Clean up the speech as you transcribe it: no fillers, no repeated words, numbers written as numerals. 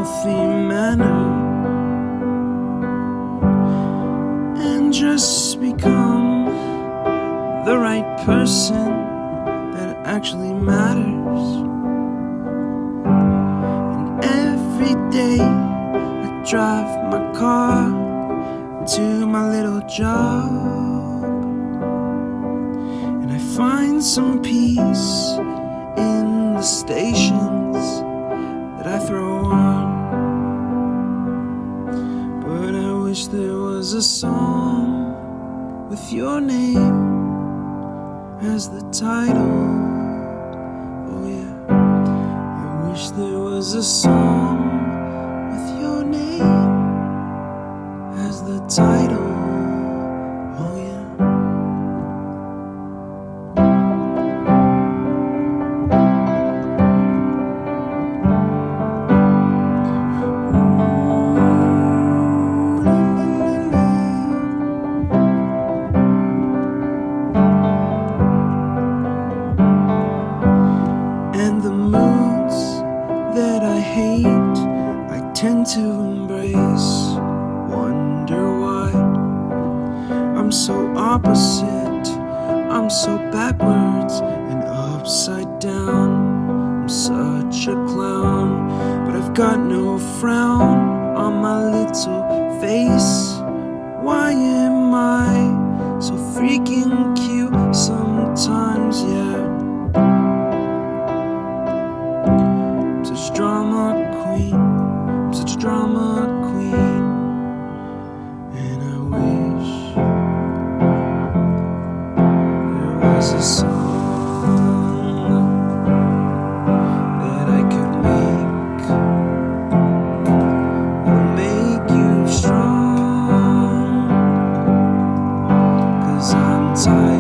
healthy manner and just become the right person that actually matters. And every day I drive my car to my little job, and I find some peace in the stations that I throw on. But I wish there was a song with your name as the title. Oh yeah, I wish there was a song with your name as the title. Oh yeah. And the moods that I hate, I tend to embrace. Wonder why I'm so opposite, I'm so backwards and upside down. I'm such a clown, but I've got no frown on my little face. Why am I so freaking cute sometimes, yeah? I'm such a drama queen, I'm such a drama queen. And I wish there was a song that I could make that'll make you strong. 'Cause I'm tired